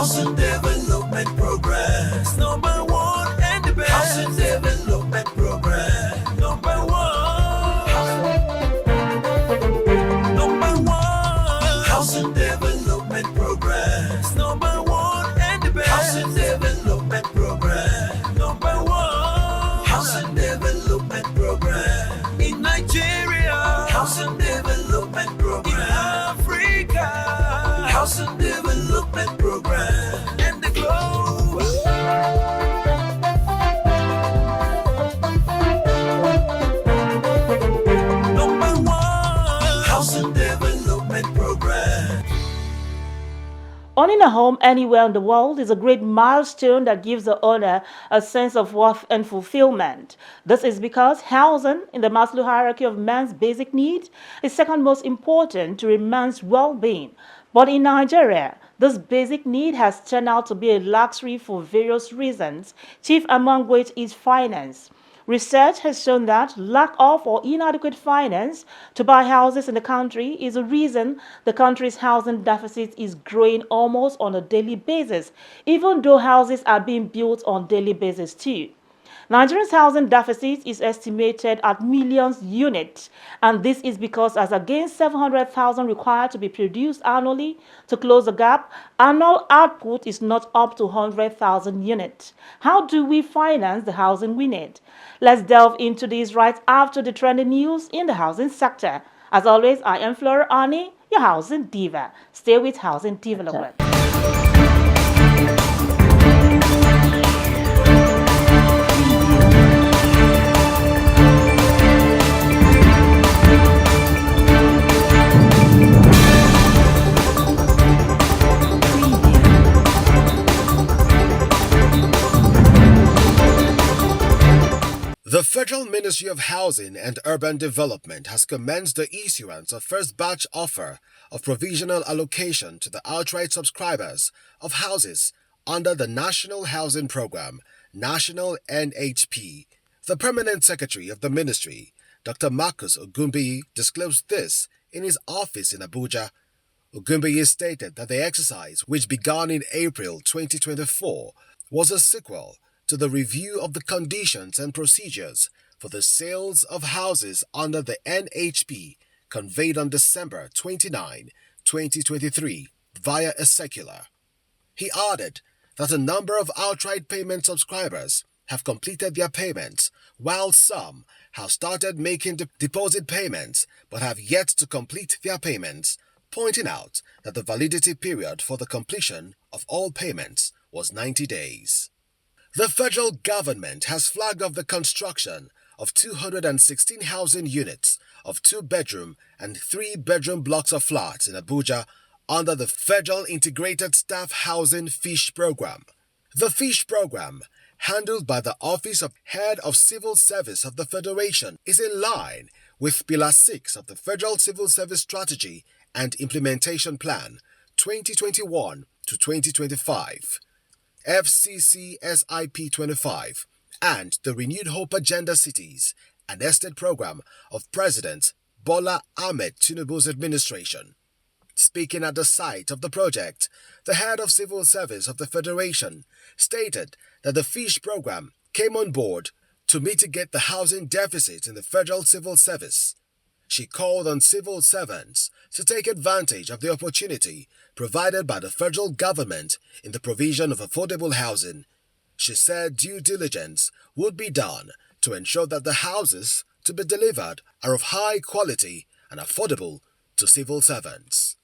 Housing Development Progress. Number one and the best. Housing Development Progress. Number one. Number one. Housing Development Progress. Number one and the best. Housing Development Progress. Number one. Housing Development Progress. In Nigeria. Housing Development Progress. In Africa. Housing Development Program and the globe. Number one, Housing Development Program. Owning a home anywhere in the world is a great milestone that gives the owner a sense of worth and fulfillment. This is because housing, in the Maslow hierarchy of man's basic needs, is second most important to a man's well-being. But in Nigeria, this basic need has turned out to be a luxury for various reasons, chief among which is finance. Research has shown that lack of or inadequate finance to buy houses in the country is a reason the country's housing deficit is growing almost on a daily basis, even though houses are being built on a daily basis too. Nigeria's housing deficit is estimated at millions units, and this is because as against 700,000 required to be produced annually to close the gap, annual output is not up to 100,000 units. How do we finance the housing we need? Let's delve into this right after the trending news in the housing sector. As always, I am Flora Ani, your housing diva. Stay with Housing Development. The Federal Ministry of Housing and Urban Development has commenced the issuance of first batch offer of provisional allocation to the outright subscribers of houses under the National Housing Program, National NHP. The Permanent Secretary of the Ministry, Dr. Marcus Ogumbiyi, disclosed this in his office in Abuja. Ogumbiyi stated that the exercise, which began in April 2024, was a sequel to the review of the conditions and procedures for the sales of houses under the NHP conveyed on December 29, 2023 via a circular. He added that a number of outright payment subscribers have completed their payments, while some have started making deposit payments but have yet to complete their payments, pointing out that the validity period for the completion of all payments was 90 days. The federal government has flagged off the construction of 216 housing units of 2-bedroom and 3-bedroom blocks of flats in Abuja under the Federal Integrated Staff Housing FISH program. The FISH program, handled by the Office of Head of Civil Service of the Federation, is in line with Pillar 6 of the Federal Civil Service Strategy and Implementation Plan 2021 to 2025. FCCSIP 25 and the Renewed Hope Agenda Cities, an estate program of President Bola Ahmed Tinubu's administration. Speaking at the site of the project, the head of civil service of the Federation stated that the FISH program came on board to mitigate the housing deficit in the federal civil service. She called on civil servants to take advantage of the opportunity provided by the federal government in the provision of affordable housing. She said due diligence would be done to ensure that the houses to be delivered are of high quality and affordable to civil servants.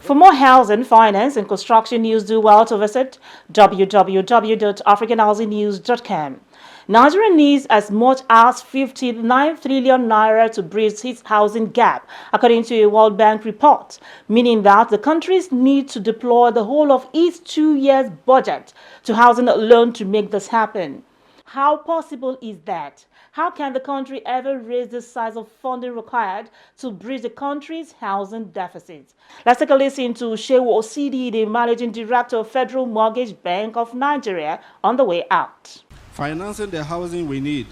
For more housing, finance, and construction news, do well to visit www.africanhousingnews.com. Nigeria needs as much as 59 trillion naira to bridge its housing gap, according to a World Bank report, meaning that the countries need to deploy the whole of its 2 years budget to housing alone to make this happen. How possible is that? How can the country ever raise the size of funding required to bridge the country's housing deficit? Let's take a listen to Shehu Osidi, the Managing Director of Federal Mortgage Bank of Nigeria, on the way out. Financing the housing we need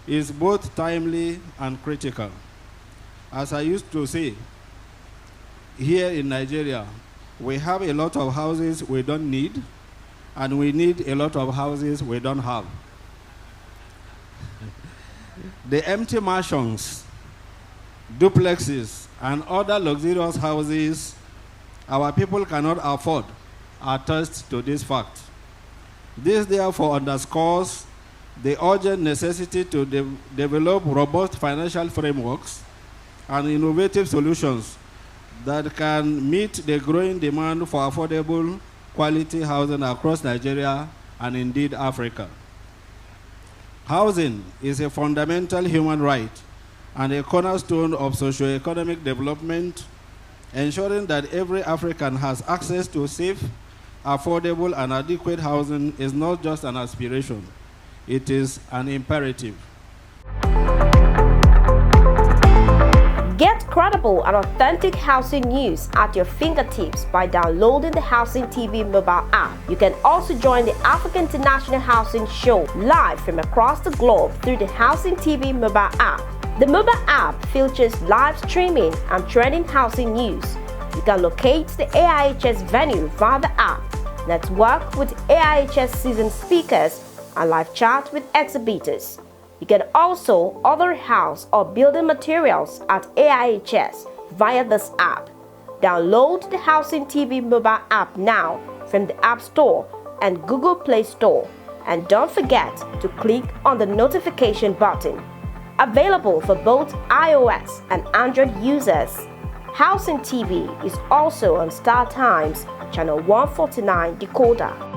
is both timely and critical. As I used to say, here in Nigeria, we have a lot of houses we don't need, and we need a lot of houses we don't have. The empty mansions, duplexes, and other luxurious houses our people cannot afford attest to this fact. This therefore underscores the urgent necessity to develop robust financial frameworks and innovative solutions that can meet the growing demand for affordable, quality housing across Nigeria and indeed Africa. Housing is a fundamental human right and a cornerstone of socio-economic development, ensuring that every African has access to safe, affordable, and adequate housing is not just an aspiration, it is an imperative. Get credible and authentic housing news at your fingertips by downloading the Housing TV mobile app. You can also join the African International Housing Show live from across the globe through the Housing TV mobile app. The mobile app features live streaming and trending housing news. You can locate the AIHS venue via the app, network with AIHS seasoned speakers, and live chat with exhibitors. You can also order house or building materials at AIHS via this app. Download the Housing TV mobile app now from the App Store and Google Play Store. And don't forget to click on the notification button. Available for both iOS and Android users. Housing TV is also on Star Times, channel 149 decoder.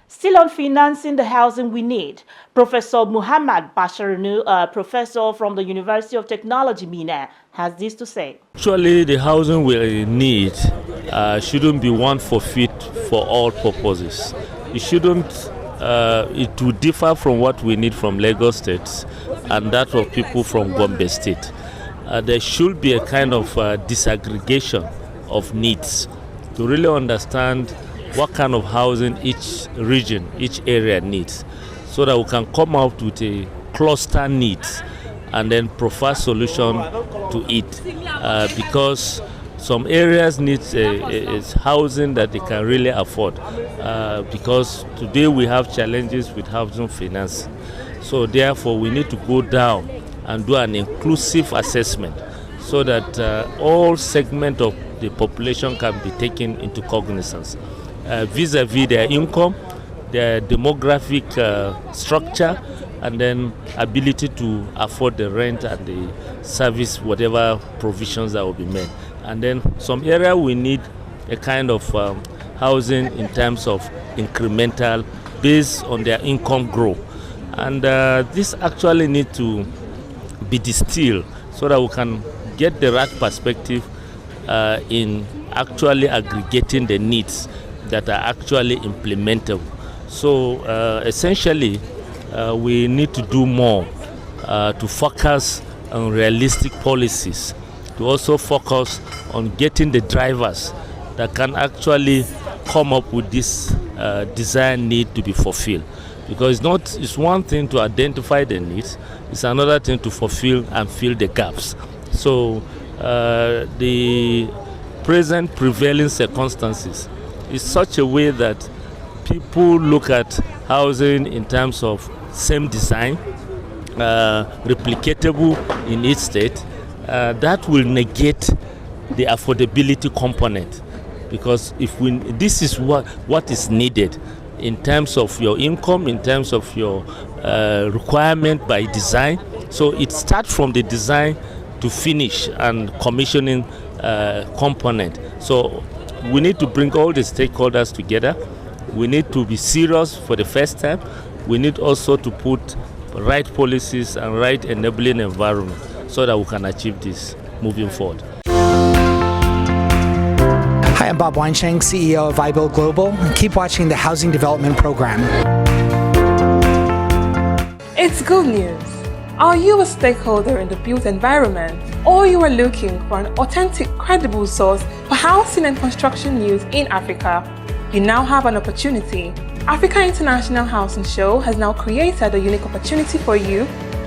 Still on financing the housing we need, Professor Muhammad Basharunu, a professor from the University of Technology, Mina, has this to say. Actually, the housing we need shouldn't be one for fit for all purposes. It shouldn't, it will differ from what we need from Lagos State and that of people from Gombe State. There should be a kind of disaggregation of needs to really understand what kind of housing each region, each area needs, so that we can come out with a cluster needs and then provide solution to it. Because some areas need housing that they can really afford. Because today we have challenges with housing finance. So therefore we need to go down and do an inclusive assessment so that all segments of the population can be taken into cognizance. Vis-a-vis their income, their demographic structure, and then ability to afford the rent and the service, whatever provisions that will be made. And then some area we need a kind of housing in terms of incremental based on their income growth. And this actually need to be distilled so that we can get the right perspective in actually aggregating the needs that are actually implementable. So essentially, we need to do more to focus on realistic policies, to also focus on getting the drivers that can actually come up with this desired need to be fulfilled. Because it's one thing to identify the needs, it's another thing to fulfill and fill the gaps. So the present prevailing circumstances is such a way that people look at housing in terms of same design, replicatable in each state. That will negate the affordability component, because this is what is needed in terms of your income, in terms of your requirement by design. So it starts from the design to finish and commissioning component. So we need to bring all the stakeholders together. We need to be serious for the first time. We need also to put right policies and right enabling environment so that we can achieve this moving forward. Hi, I'm Bob Weinsheng, CEO of iBuild Global. Keep watching the Housing Development Program. It's good news. Are you a stakeholder in the built environment, or you are looking for an authentic, credible source for housing and construction news in Africa? You now have an opportunity. Africa International Housing Show has now created a unique opportunity for you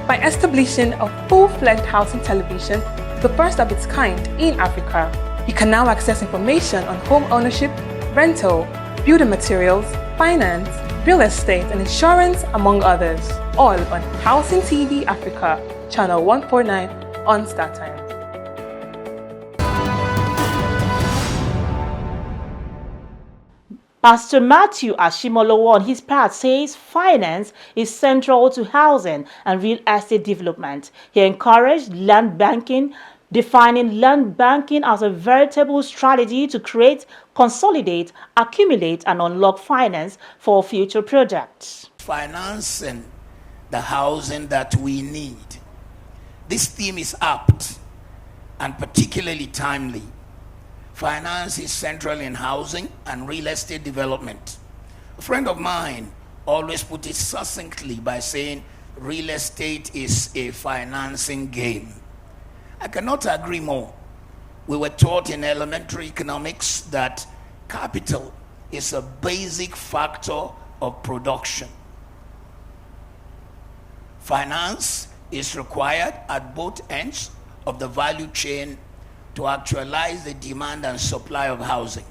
by establishing a full-fledged housing television, the first of its kind in Africa. You can now access information on home ownership, rental, building materials, finance, real estate and insurance, among others, all on Housing TV Africa, channel 149 on StarTime. Pastor Matthew Ashimolowo, on his part, says finance is central to housing and real estate development. He encouraged land banking, defining land banking as a veritable strategy to create, consolidate, accumulate, and unlock finance for future projects. Financing the housing that we need. This theme is apt and particularly timely. Finance is central in housing and real estate development. A friend of mine always put it succinctly by saying, real estate is a financing game. I cannot agree more. We were taught in elementary economics that capital is a basic factor of production. Finance is required at both ends of the value chain to actualize the demand and supply of housing.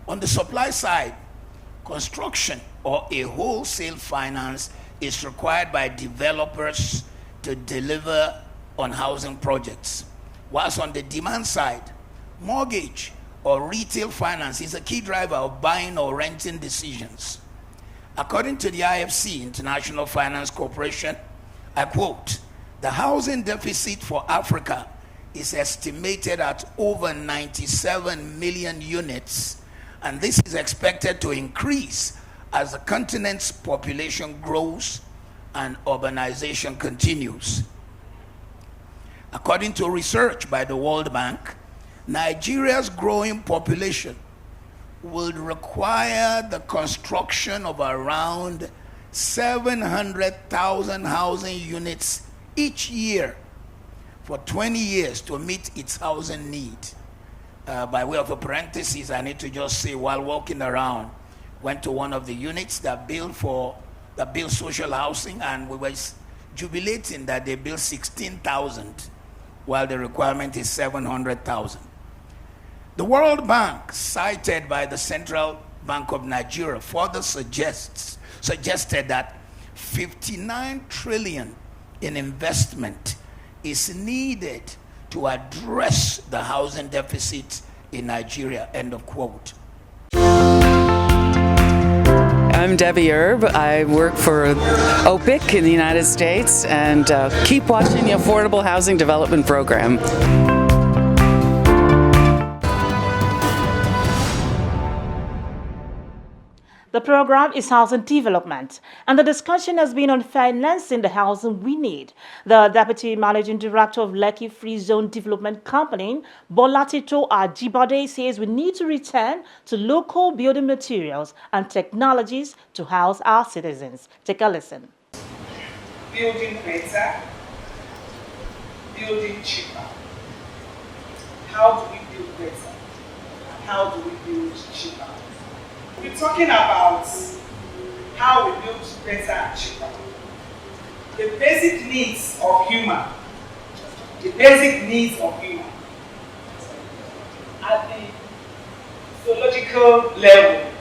On the supply side, construction or a wholesale finance is required by developers to deliver on housing projects. Whilst on the demand side, mortgage or retail finance is a key driver of buying or renting decisions. According to the IFC, International Finance Corporation, I quote, the housing deficit for Africa is estimated at over 97 million units, and this is expected to increase as the continent's population grows and urbanization continues. According to research by the World Bank, Nigeria's growing population will require the construction of around 700,000 housing units each year for 20 years to meet its housing need. By way of a parenthesis, I need to just say, while walking around, went to one of the units that build social housing, and we were jubilating that they built 16,000, while the requirement is 700,000. The World Bank, cited by the Central Bank of Nigeria, further suggested that 59 trillion in investment is needed to address the housing deficit in Nigeria, end of quote. I'm Debbie Erb. I work for OPIC in the United States, and keep watching the Affordable Housing Development Program. The program is housing development, and the discussion has been on financing the housing we need. The Deputy Managing Director of Lekki Free Zone Development Company, Bolatito Ajibade, says we need to return to local building materials and technologies to house our citizens. Take a listen. Building better, building cheaper. How do we build better? And how do we build cheaper? We're talking about how we build better and cheaper. The basic needs of human. The basic needs of human. At the physiological level,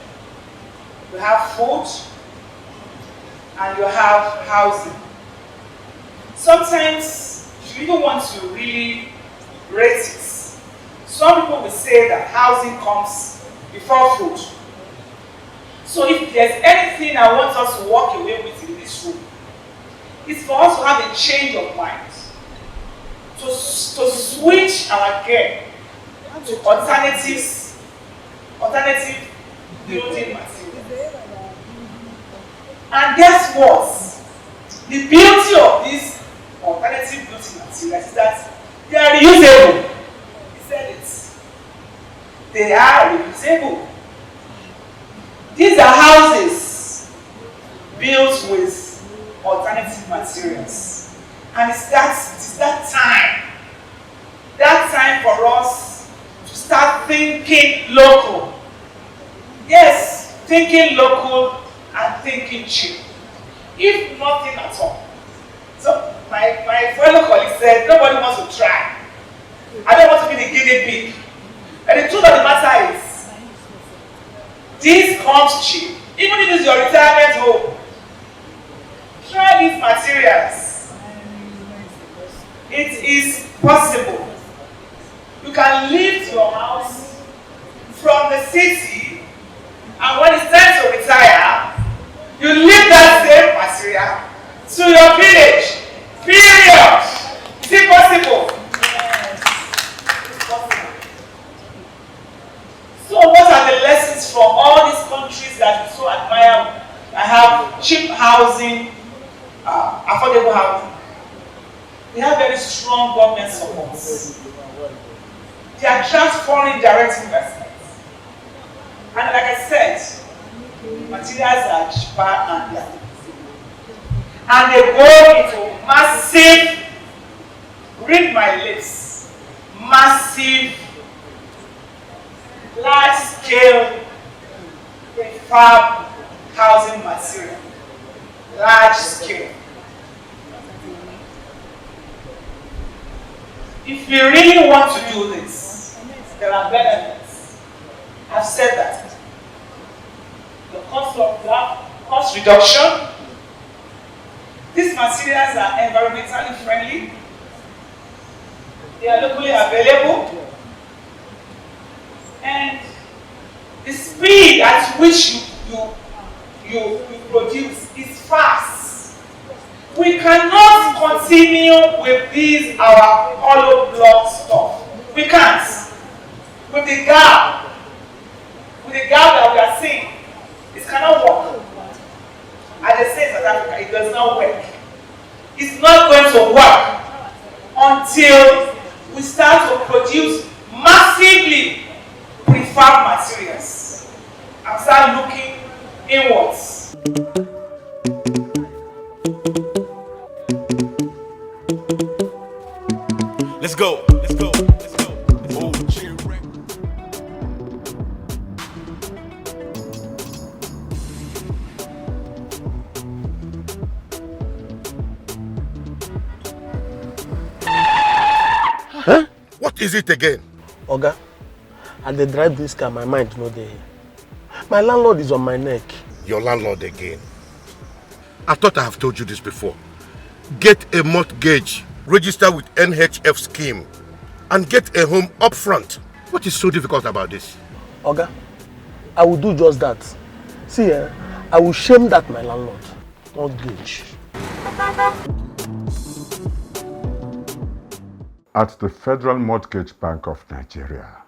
you have food and you have housing. Sometimes you even want to really rate it. Some people will say that housing comes before food. So if there's anything I want us to walk away with in this room, it's for us to have a change of mind, to switch our gear to alternative building materials. And guess what? The beauty of these alternative building materials is that they are reusable. He said it. they are reusable. These are houses built with alternative materials. And it's that time for us to start thinking local. Yes, thinking local and thinking cheap. If nothing at all. So my fellow colleague said, nobody wants to try. I don't want to be the guinea pig. And the truth of the matter is, this comes cheap. Even if it's your retirement home, try these materials. It is possible. You can leave your house from the city, and when it's time to retire, you leave that same material to your village. Period. Is it possible? So what are the lessons from all these countries that we so admire? I have cheap housing, affordable housing. They have very strong government support. They attract foreign direct investments. And like I said, materials are cheaper and they go into massive, read my lips, massive, large-scale prefab housing material. Large scale. If we really want to do this, there are benefits. I've said that. The cost reduction. These materials are environmentally friendly. They are locally available. And the speed at which you produce is fast. We cannot continue with these our hollow block stuff. We can't. With the gap that we are seeing, it cannot work. As they say in South Africa, it does not work. It's not going to work until we start to produce massively prefab materials and start looking inwards. Let's go. Huh? What is it again? Oga, and they drive this car, my mind no dey. My landlord is on my neck. Your landlord again? I thought I have told you this before. Get a mortgage, register with NHF scheme, and get a home up front. What is so difficult about this? Oga, I will do just that. See, I will shame that my landlord. Mortgage. At the Federal Mortgage Bank of Nigeria,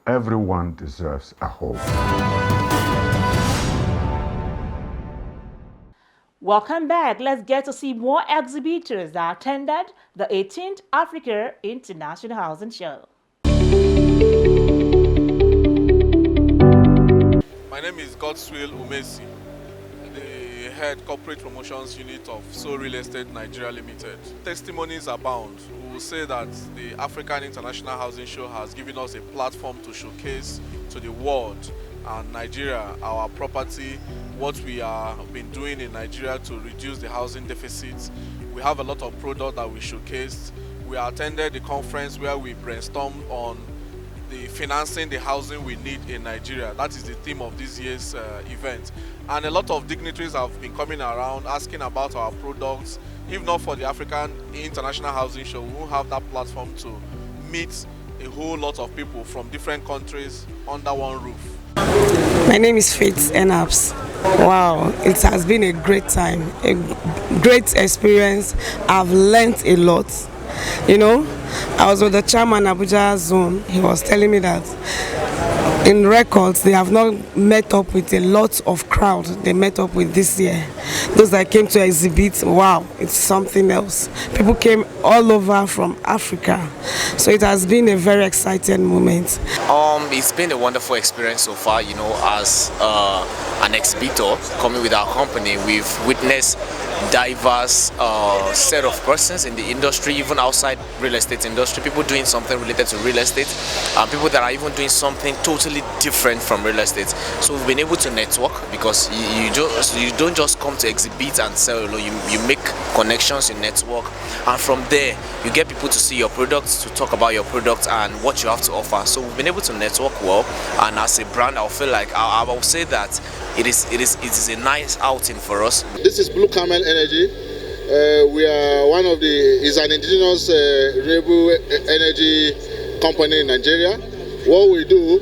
everyone deserves a home. Welcome back. Let's get to see more exhibitors that attended the 18th Africa International Housing Show. My name is Godswill Umesi, the head corporate promotions unit of So Real Estate Nigeria Limited. Testimonies abound. We will say that the African International Housing Show has given us a platform to showcase to the world and Nigeria, our property, what we have been doing in Nigeria to reduce the housing deficit. We have a lot of products that we showcased. We attended the conference where we brainstormed on the financing the housing we need in Nigeria. That is the theme of this year's event. And a lot of dignitaries have been coming around asking about our products. If not for the African International Housing Show, we won't have that platform to meet a whole lot of people from different countries under one roof. My name is Faith Enaps. Wow, it has been a great time, a great experience. I've learned a lot. You know, I was with the chairman Abuja Zone. He was telling me that in records, they have not met up with a lot of crowd they met up with this year. Those that came to exhibit, wow, it's something else. People came all over from Africa. So it has been a very exciting moment. It's been a wonderful experience so far, you know, as an exhibitor coming with our company. We've witnessed diverse set of persons in the industry, even outside real estate industry, people doing something related to real estate, people that are even doing something totally different from real estate. So we've been able to network, because you don't just come to exhibit and sell alone. You make connections, you network, and from there you get people to see your products, to talk about your product and what you have to offer. So we've been able to network well, and as a brand, I feel like I will say that it is a nice outing for us. This is Blue Camel Energy. We are one of is an indigenous renewable energy company in Nigeria. What we do,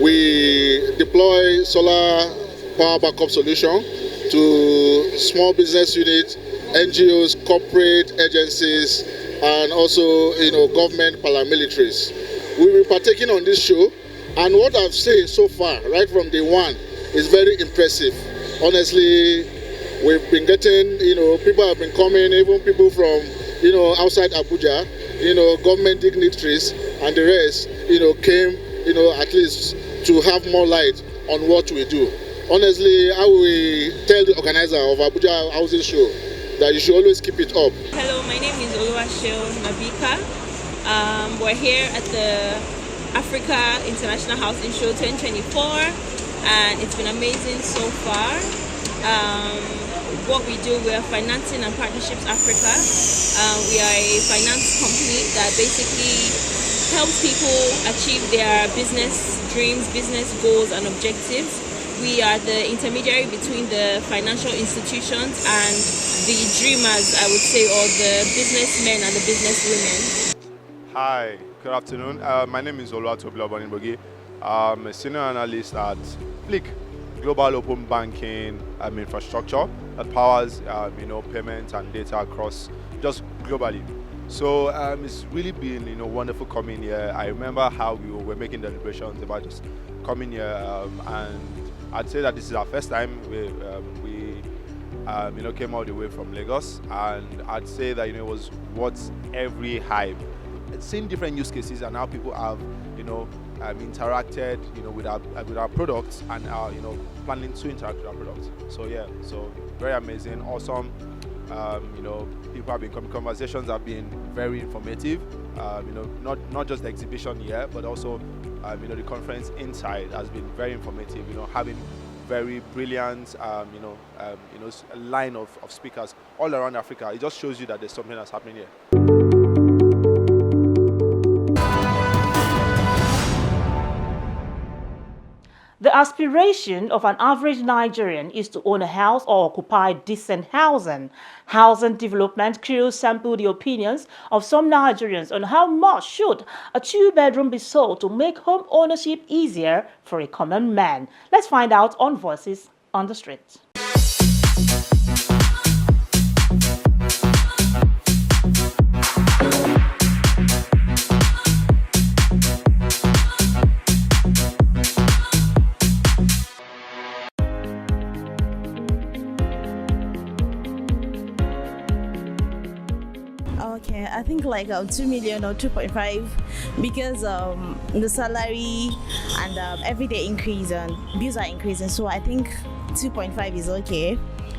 we deploy solar power backup solution to small business units, NGOs, corporate agencies, and also government paramilitaries. We will be partaking on this show, and what I've seen so far, right from day one, is very impressive. Honestly, we've been getting, people have been coming, even people from, outside Abuja, government dignitaries and the rest, came, at least to have more light on what we do. Honestly, I will tell the organizer of Abuja Housing Show that you should always keep it up. Hello, my name is Oluwaseun Mabika. We're here at the Africa International Housing Show 2024. And it's been amazing so far. What we do, we are Financing and Partnerships Africa. We are a finance company that basically helps people achieve their business dreams, business goals and objectives. We are the intermediary between the financial institutions and the dreamers, I would say, or the businessmen and the businesswomen. Hi, good afternoon. My name is Oluwatobi Obaniboghi. I'm a senior analyst at FLIC, Global Open Banking infrastructure that powers payments and data across just globally. So it's really been wonderful coming here. I remember how we were making deliberations about just coming here, and I'd say that this is our first time we came all the way from Lagos, and I'd say that it was worth every hype. Seeing different use cases and how people have interacted with our products and planning to interact with our products. So yeah, so very amazing, awesome. People have been coming, conversations have been very informative. Not just the exhibition here, but also the conference inside has been very informative. Having very brilliant line of speakers all around Africa. It just shows you that there's something that's happening here. The aspiration of an average Nigerian is to own a house or occupy decent housing. Housing Development Crew sampled the opinions of some Nigerians on how much should a two-bedroom be sold to make home ownership easier for a common man. Let's find out on Voices on the Street. Okay, I think like 2 million or 2.5 because the salary and everyday increase and bills are increasing. So I think 2.5 is okay.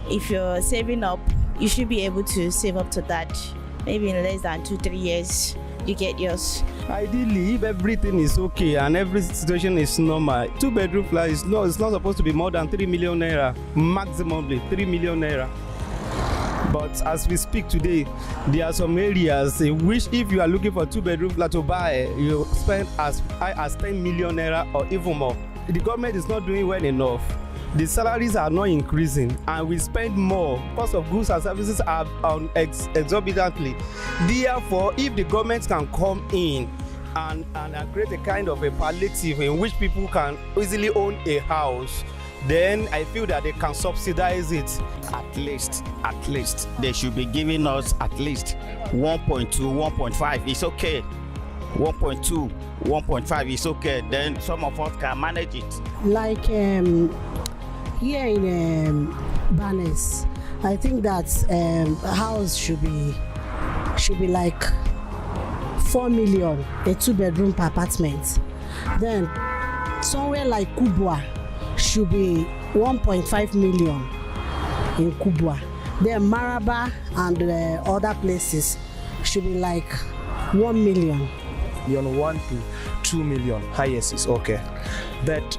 If you're saving up, you should be able to save up to that. Maybe in less than 2-3 years, you get yours. Ideally, if everything is okay and every situation is normal, 2-bedroom flat it's not supposed to be more than 3 million naira, maximally 3 million naira. But as we speak today, there are some areas in which if you are looking for 2-bedroom flat to buy, you spend as high as 10 million naira or even more. The government is not doing well enough. The salaries are not increasing and we spend more. Cost of goods and services are exorbitantly. Therefore, if the government can come in and create a kind of a palliative in which people can easily own a house, then I feel that they can subsidize it. At least they should be giving us at least 1.2, 1.5. It's okay. 1.2, 1.5 is okay. Then some of us can manage it. Like here in Barnes, I think that a house should be like 4 million, a 2-bedroom per apartment. Then somewhere like Kubwa should be 1.5 million in Kubwa. Then Maraba and other places should be like 1 million. Beyond 1 to 2 million, highest is okay. But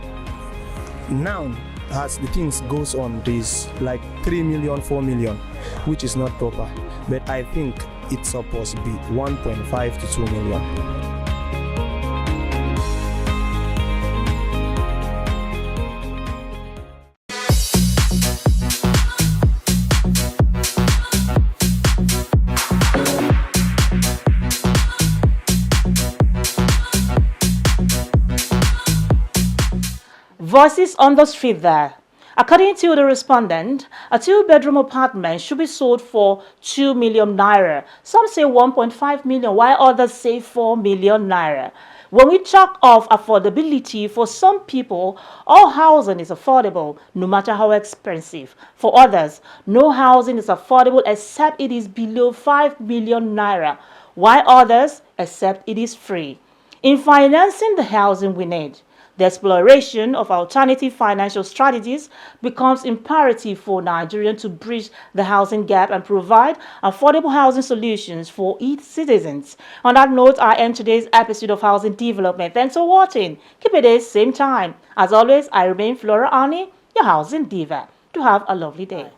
now, as the things goes on, this like 3 million, 4 million, which is not proper. But I think it's supposed to be 1.5 to 2 million. Voices on the street there. According to the respondent, a 2-bedroom apartment should be sold for 2 million naira. Some say 1.5 million, while others say 4 million naira. When we talk of affordability, for some people, all housing is affordable, no matter how expensive. For others, no housing is affordable except it is below 5 million naira, while others accept it is free. In financing the housing we need, the exploration of alternative financial strategies becomes imperative for Nigerians to bridge the housing gap and provide affordable housing solutions for its citizens. On that note, I end today's episode of Housing Development. Thanks for watching. Keep it at same time. As always, I remain Flora Ani, your housing diva. To have a lovely day.